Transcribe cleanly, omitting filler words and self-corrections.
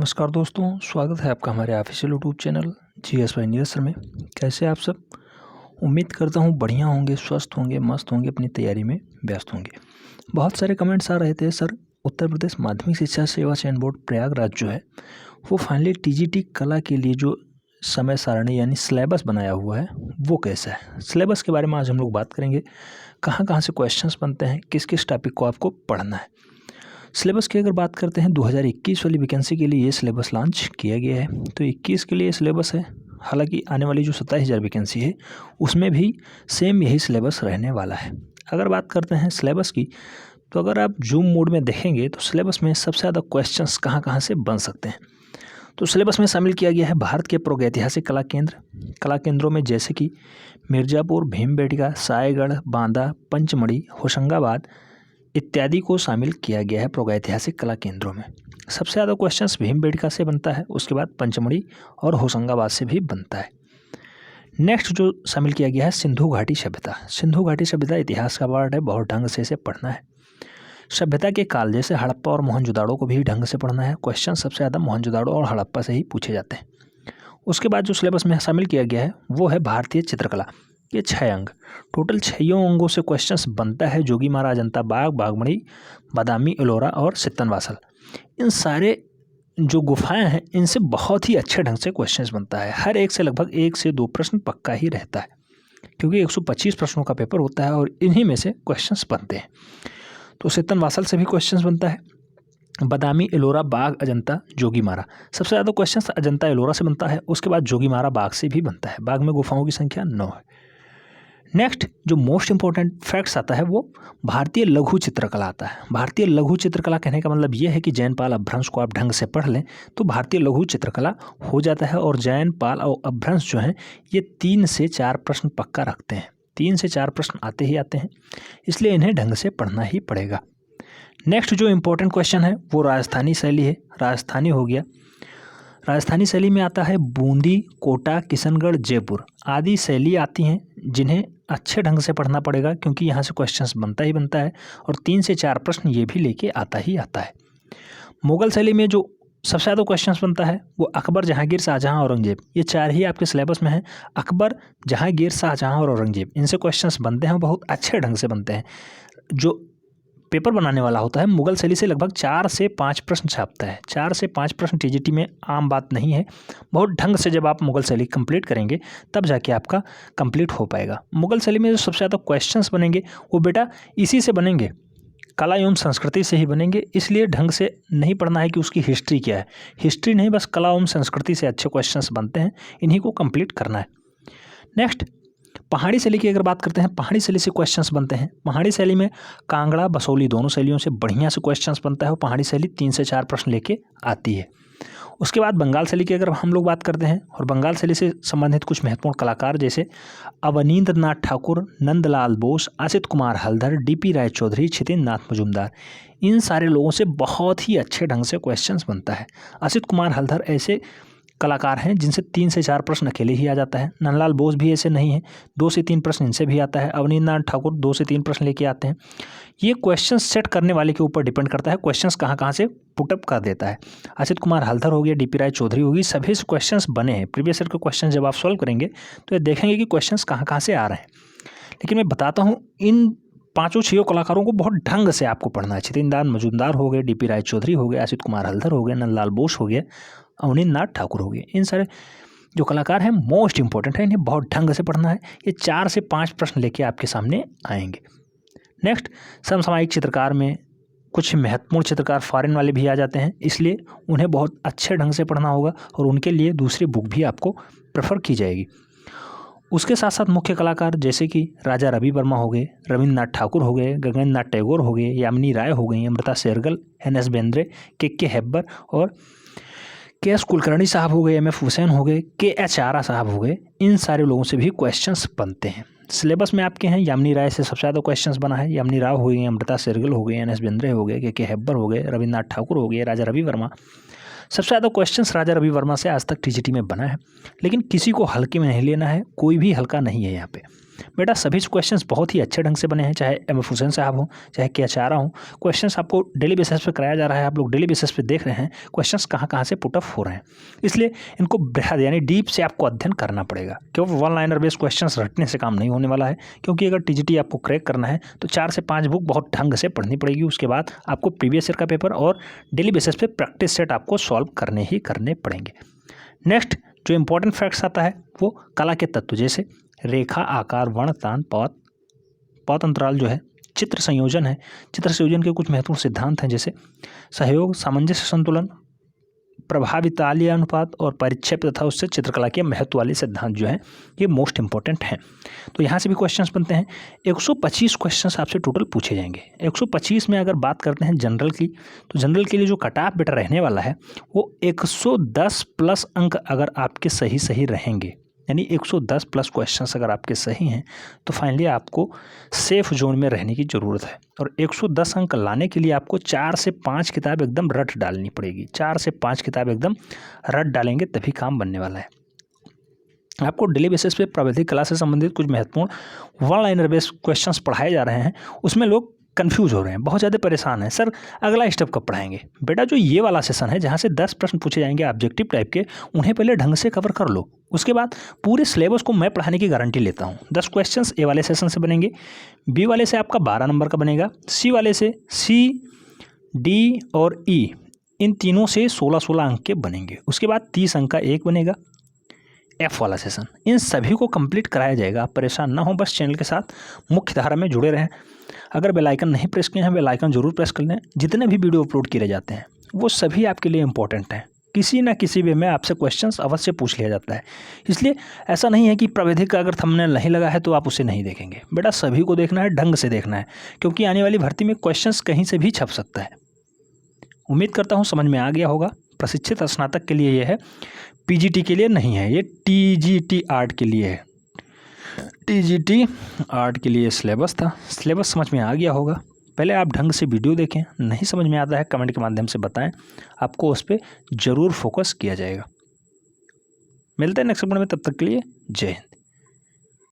नमस्कार दोस्तों, स्वागत है आपका हमारे official YouTube channel GS by Neeraj sir में। कैसे आप सब? उम्मीद करता हूँ बढ़िया होंगे, स्वस्थ होंगे, मस्त होंगे, अपनी तैयारी में व्यस्त होंगे। बहुत सारे कमेंट्स आ रहे थे, सर उत्तर प्रदेश माध्यमिक शिक्षा सेवा चयन बोर्ड प्रयागराज जो है वो फाइनली TGT कला के लिए जो समय सारणी यानी सिलेबस बनाया हुआ है वो कैसा है। सिलेबस के बारे में आज हम लोग बात करेंगे, कहाँ कहाँ से क्वेश्चंस बनते हैं, किस किस टॉपिक को आपको पढ़ना है। सिलेबस की अगर बात करते हैं 2021 वाली वैकेंसी के लिए ये सिलेबस लॉन्च किया गया है। तो 21 के लिए सिलेबस है, हालांकि आने वाली जो 27,000 वैकेंसी है उसमें भी सेम यही सिलेबस रहने वाला है। अगर बात करते हैं सिलेबस की, तो अगर आप जूम मोड में देखेंगे तो सिलेबस में सबसे ज़्यादा क्वेश्चंस कहाँ कहाँ से बन सकते हैं। तो सिलेबस में शामिल किया गया है भारत के प्रागैतिहासिक कला केंद्र, कला केंद्रों में जैसे कि मिर्ज़ापुर, भीमबेटका, सायगढ़, बांदा, पंचमढ़ी, होशंगाबाद इत्यादि को शामिल किया गया है प्रागैतिहासिक कला केंद्रों में। सबसे ज़्यादा क्वेश्चंस भीमबेटका से बनता है, उसके बाद पंचमढ़ी और होशंगाबाद से भी बनता है। नेक्स्ट जो शामिल किया गया है सिंधु घाटी सभ्यता। सिंधु घाटी सभ्यता इतिहास का पार्ट है, बहुत ढंग से इसे पढ़ना है। सभ्यता के काल जैसे हड़प्पा और मोहनजोदाड़ो को भी ढंग से पढ़ना है। क्वेश्चन सबसे ज़्यादा मोहनजोदाड़ो और हड़प्पा से ही पूछे जाते हैं। उसके बाद जो सिलेबस में शामिल किया गया है वो है भारतीय चित्रकला। ये 6 अंग, टोटल 6 अंगों से क्वेश्चंस बनता है। जोगीमारा, अजंता, बाग, बागमड़ी, बादामी, एलोरा और सित्तनवासल, इन सारे जो गुफाएं हैं इनसे बहुत ही अच्छे ढंग से क्वेश्चंस बनता है। हर एक से लगभग 1 से 2 प्रश्न पक्का ही रहता है, क्योंकि 125 प्रश्नों का पेपर होता है और इन्हीं में से क्वेश्चंस बनते हैं। तो सित्तनवासल से भी क्वेश्चंस बनता है। बादामी, एलोरा, बाग, अजंता, जोगीमारा, सबसे ज़्यादा क्वेश्चंस अजंता एलोरा से बनता है। उसके बाद जोगीमारा, बाग से भी बनता है। बाग में गुफाओं की संख्या 9 है। नेक्स्ट जो मोस्ट इंपॉर्टेंट फैक्ट्स आता है वो भारतीय लघु चित्रकला आता है। भारतीय लघु चित्रकला कहने का मतलब ये है कि जैन, पाल, अपभ्रंश को आप ढंग से पढ़ लें तो भारतीय लघु चित्रकला हो जाता है। और जैन, पाल और अपभ्रंश जो हैं ये 3 से 4 प्रश्न पक्का रखते हैं। 3 से 4 प्रश्न आते ही आते हैं, इसलिए इन्हें ढंग से पढ़ना ही पड़ेगा। नेक्स्ट जो इम्पोर्टेंट क्वेश्चन है वो राजस्थानी शैली है। राजस्थानी हो गया, राजस्थानी शैली में आता है बूंदी, कोटा, किशनगढ़, जयपुर आदि शैली आती हैं, जिन्हें अच्छे ढंग से पढ़ना पड़ेगा, क्योंकि यहाँ से क्वेश्चंस बनता ही बनता है और 3 से 4 प्रश्न ये भी लेके आता ही आता है। मुगल शैली में जो सबसे ज़्यादा क्वेश्चंस बनता है वो अकबर, जहांगीर, शाहजहां, औरंगजेब, ये 4 ही आपके सिलेबस में है। अकबर, जहांगीर, शाहजहां और औरंगजेब, इनसे क्वेश्चंस बनते हैं, बहुत अच्छे ढंग से बनते हैं। जो पेपर बनाने वाला होता है मुगल शैली से लगभग 4 से 5 प्रश्न छापता है। 4 से 5 प्रश्न TGT में आम बात नहीं है। बहुत ढंग से जब आप मुगल शैली कंप्लीट करेंगे तब जाके आपका कंप्लीट हो पाएगा। मुगल शैली में जो सबसे ज़्यादा क्वेश्चंस बनेंगे वो बेटा इसी से बनेंगे, कला एवं संस्कृति से ही बनेंगे। इसलिए ढंग से नहीं पढ़ना है कि उसकी हिस्ट्री क्या है। हिस्ट्री नहीं, बस कला एवं संस्कृति से अच्छे क्वेश्चंस बनते हैं, इन्हीं को कंप्लीट करना है। नेक्स्ट पहाड़ी शैली की अगर बात करते हैं, पहाड़ी शैली से क्वेश्चंस बनते हैं। पहाड़ी शैली में कांगड़ा, बसोली दोनों शैलियों से बढ़िया से क्वेश्चंस बनता है और पहाड़ी शैली 3 से 4 प्रश्न लेके आती है। उसके बाद बंगाल शैली की अगर हम लोग बात करते हैं, और बंगाल शैली से संबंधित कुछ महत्वपूर्ण कलाकार जैसे अवनींद्रनाथ ठाकुर, नंदलाल बोस, असित कुमार हलधर, DP राय चौधरी, छितेंद्र नाथ मजूमदार, इन सारे लोगों से बहुत ही अच्छे ढंग से क्वेश्चंस बनता है। असित कुमार हलधर ऐसे कलाकार हैं जिनसे 3 से 4 प्रश्न अकेले ही आ जाता है। नंदलाल बोस भी ऐसे नहीं हैं, 2 से 3 प्रश्न इनसे भी आता है। अवनींद्रनाथ ठाकुर 2 से 3 प्रश्न लेके आते हैं। ये क्वेश्चन सेट करने वाले के ऊपर डिपेंड करता है, क्वेश्चंस कहाँ कहाँ से पुटअप कर देता है। असित कुमार हलधर हो गया, DP राय चौधरी होगी, सभी से क्वेश्चंस बने हैं। प्रीवियस ईयर के क्वेश्चन जब आप सॉल्व करेंगे तो ये देखेंगे कि क्वेश्चंस कहाँ कहाँ से आ रहे हैं। लेकिन मैं बताता हूँ, इन 5-6 कलाकारों को बहुत ढंग से आपको पढ़ना है। छितेंद्र नाथ मजूमदार हो गए, DP राय चौधरी हो गए, असित कुमार हलधर हो गए, नंदलाल बोस हो गए, अवनींद्रनाथ ठाकुर हो गए। इन सारे जो कलाकार हैं मोस्ट इंपॉर्टेंट है, इन्हें बहुत ढंग से पढ़ना है। ये 4 से 5 प्रश्न लेके आपके सामने आएंगे। नेक्स्ट समसामयिक चित्रकार में कुछ महत्वपूर्ण चित्रकार फॉरेन वाले भी आ जाते हैं, इसलिए उन्हें बहुत अच्छे ढंग से पढ़ना होगा और उनके लिए दूसरी बुक भी आपको प्रेफर की जाएगी। उसके साथ साथ मुख्य कलाकार जैसे कि राजा रवि वर्मा हो गए, रविंद्रनाथ ठाकुर हो गए, गगनेंद्र नाथ टैगोर हो गए, यामिनी राय हो गई, अमृता शेरगिल, NS बेंद्रे, के हेब्बर और KS कुलकर्णी साहब हो गए, MF हुसैन हो गए, KH आरा साहब हो गए, इन सारे लोगों से भी क्वेश्चंस बनते हैं। सिलेबस में आपके हैं यामिनी राय से सबसे ज़्यादा क्वेश्चंस बना है। यामिनी राव हो गई, अमृता शेरगिल हो गए, NS बेंद्रे हो गए, के हेब्बर हो गए, रविंद्रनाथ ठाकुर हो गए, राजा रवि वर्मा। सबसे ज़्यादा क्वेश्चंस राजा रवि वर्मा से आज तक TGT में बना है, लेकिन किसी को हल्के में नहीं लेना है, कोई भी हल्का नहीं है यहाँ पे। बेटा सभी क्वेश्चंस बहुत ही अच्छे ढंग से बने हैं, चाहे एम एफ हुसैन साहब हो, चाहे के एच आर हों। क्वेश्चंस आपको डेली बेसिस पे कराया जा रहा है, आप लोग डेली बेसिस पे देख रहे हैं क्वेश्चंस कहाँ कहाँ से पुट अप हो रहे हैं। इसलिए इनको बेहद यानी डीप से आपको अध्ययन करना पड़ेगा, क्योंकि वन लाइनर बेस्ड क्वेश्चंस रटने से काम नहीं होने वाला है। क्योंकि अगर टीजीटी आपको क्रैक करना है तो 4 से 5 बुक बहुत ढंग से पढ़नी पड़ेगी। उसके बाद आपको प्रीवियस ईयर का पेपर और डेली बेसिस पे प्रैक्टिस सेट आपको सॉल्व करने ही करने पड़ेंगे। नेक्स्ट जो इंपॉर्टेंट फैक्ट्स आता है वो कला के तत्व, जैसे रेखा, आकार, वर्ण, तान, पौत अंतराल जो है, चित्र संयोजन है। चित्र संयोजन के कुछ महत्वपूर्ण सिद्धांत हैं, जैसे सहयोग, सामंजस्य, संतुलन, प्रभावी तालीय अनुपात और परिक्षेप तथा उससे चित्रकला के महत्व वाले सिद्धांत जो हैं ये मोस्ट इंपॉर्टेंट हैं। तो यहाँ से भी क्वेश्चंस बनते हैं। 125 क्वेश्चंस आपसे टोटल पूछे जाएंगे। 125 में अगर बात करते हैं जनरल की, तो जनरल के लिए जो कट ऑफ बेटा रहने वाला है वो 110 प्लस अंक अगर आपके सही रहेंगे, यानी 110 प्लस क्वेश्चंस अगर आपके सही हैं तो फाइनली आपको सेफ जोन में रहने की ज़रूरत है। और 110 अंक लाने के लिए आपको 4 से 5 किताब एकदम रट डालनी पड़ेगी। 4 से 5 किताब एकदम रट डालेंगे तभी काम बनने वाला है। आपको डेली बेसिस पे प्राविधिक कला से संबंधित कुछ महत्वपूर्ण वन लाइनर बेस्ड क्वेश्चंस पढ़ाए जा रहे हैं। उसमें लोग कंफ्यूज हो रहे हैं, बहुत ज़्यादा परेशान हैं, सर अगला स्टेप कब पढ़ाएंगे। बेटा जो ये वाला सेशन है जहाँ से 10 प्रश्न पूछे जाएंगे ऑब्जेक्टिव टाइप के, उन्हें पहले ढंग से कवर कर लो। उसके बाद पूरे सिलेबस को मैं पढ़ाने की गारंटी लेता हूँ। 10 क्वेश्चंस ए वाले सेशन से बनेंगे, बी वाले से आपका 12 नंबर का बनेगा, सी वाले से सी, डी और ई इन तीनों से 16-16 अंक के बनेंगे। उसके बाद 30 अंक का एक बनेगा एफ वाला सेशन। इन सभी को कंप्लीट कराया जाएगा। आप परेशान ना हो, बस चैनल के साथ मुख्य धारा में जुड़े रहें। अगर बेल आइकन नहीं प्रेस किए हैं, बेल आइकन जरूर प्रेस कर लें। जितने भी वीडियो अपलोड किए जाते हैं वो सभी आपके लिए इंपॉर्टेंट हैं। किसी ना किसी वे में आपसे क्वेश्चंस अवश्य पूछ लिया जाता है। इसलिए ऐसा नहीं है कि प्राविधिक का अगर थंबनेल नहीं लगा है तो आप उसे नहीं देखेंगे। बेटा सभी को देखना है, ढंग से देखना है, क्योंकि आने वाली भर्ती में क्वेश्चंस कहीं से भी छप सकता है। उम्मीद करता हूँ समझ में आ गया होगा। प्रशिक्षित स्नातक के लिए यह है, पीजीटी के लिए नहीं है, ये टीजीटी आर्ट के लिए है। टीजीटी आर्ट के लिए सिलेबस था। सिलेबस समझ में आ गया होगा। पहले आप ढंग से वीडियो देखें, नहीं समझ में आता है कमेंट के माध्यम से बताएं, आपको उस पर ज़रूर फोकस किया जाएगा। मिलते हैं नेक्स्ट वीडियो में, तब तक के लिए जय हिंद।